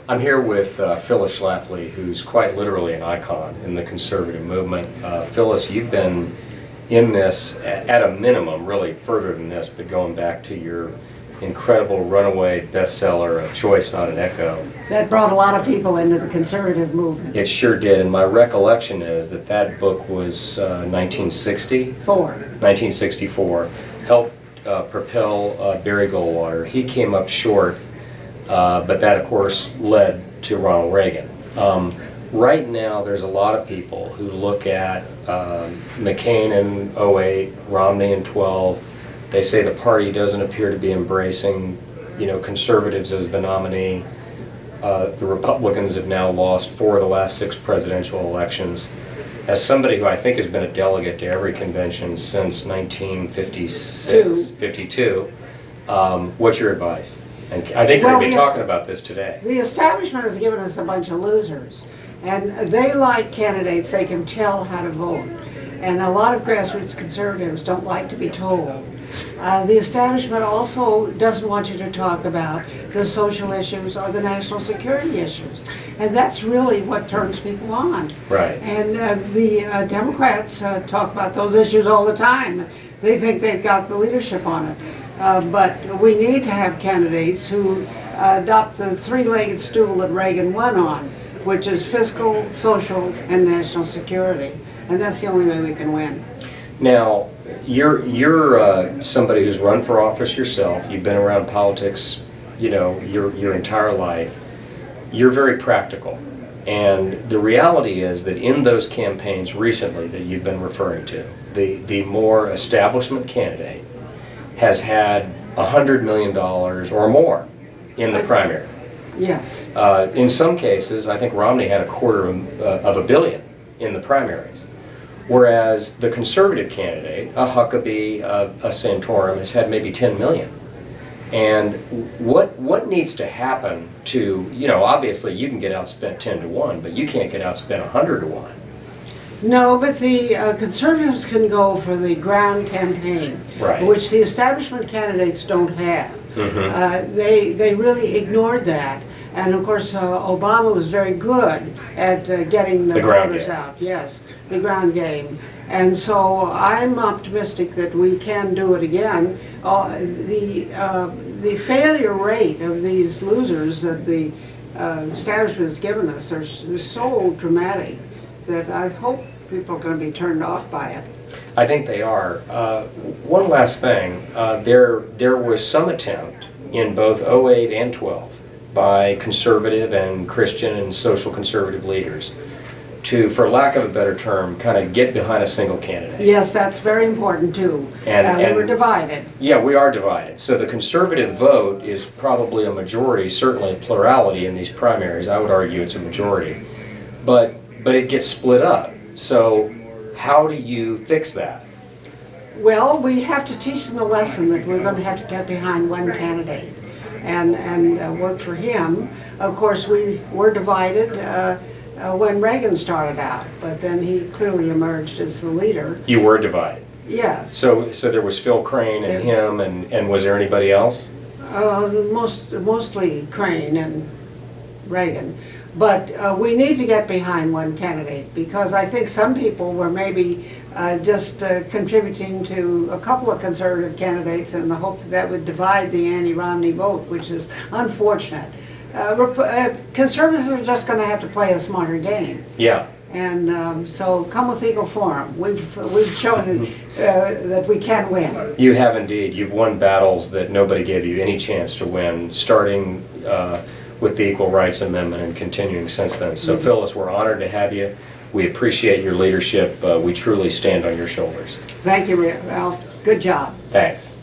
I'm here with Phyllis Schlafly, who's quite literally an icon in the conservative movement. Phyllis, you've been in this at a minimum, really further than this, but going back to your incredible runaway bestseller, A Choice Not an Echo. That brought a lot of people into the conservative movement. It sure did, and my recollection is that that book was 1964, helped propel Barry Goldwater. He came up short, but that of course led to Ronald Reagan. Right now there's a lot of people who look at McCain in 08, Romney in 12. They say the party doesn't appear to be embracing, conservatives as the nominee. The Republicans have now lost 4 of the last 6 presidential elections. As somebody who I think has been a delegate to every convention since 1952, what's your advice? And I think you're going to be talking about this today. The establishment has given us a bunch of losers, and they like candidates they can tell how to vote. And a lot of grassroots conservatives don't like to be told. The establishment also doesn't want you to talk about the social issues or the national security issues. And that's really what turns people on. Right. And the Democrats talk about those issues all the time. They think they've got the leadership on it. But we need to have candidates who adopt the 3-legged stool that Reagan won on, which is fiscal, social, and national security. And that's the only way we can win. Now, you're somebody who's run for office yourself. You've been around politics, your entire life. You're very practical. And the reality is that in those campaigns recently that you've been referring to, the more establishment candidate has had $100 million or more in the primary. Yes. In some cases, I think Romney had $250 million in the primaries. Whereas the conservative candidate, a Huckabee, a Santorum, has had maybe 10 million. And what needs to happen to, obviously you can get outspent 10 to 1, but you can't get outspent 100 to 1. No, but the conservatives can go for the ground campaign, right, which the establishment candidates don't have. Mm-hmm. They really ignored that. And of course, Obama was very good at getting the voters out. Yes, the ground game. And so I'm optimistic that we can do it again. The failure rate of these losers that the establishment has given us are so dramatic that I hope people are going to be turned off by it. I think they are. One last thing, there was some attempt in both 08 and 12 by conservative and Christian and social conservative leaders to, for lack of a better term, kind of get behind a single candidate. Yes, that's very important too. And we're divided. Yeah, we are divided. So the conservative vote is probably a majority, certainly a plurality in these primaries. I would argue it's a majority. But it gets split up. So how do you fix that? Well, we have to teach them a lesson that we're going to have to get behind one candidate and work for him. Of course, we were divided when Reagan started out, but then he clearly emerged as the leader. You were divided? Yes. So there was Phil Crane and him, and was there anybody else? Mostly Crane and Reagan. But we need to get behind one candidate because I think some people were maybe just contributing to a couple of conservative candidates in the hope that would divide the anti-Romney vote, which is unfortunate. Conservatives are just going to have to play a smarter game. Yeah. And so come with equal forum. We've shown that we can win. You have indeed. You've won battles that nobody gave you any chance to win, starting with the Equal Rights Amendment and continuing since then. So Phyllis, we're honored to have you. We appreciate your leadership. We truly stand on your shoulders. Thank you, Ralph. Good job. Thanks.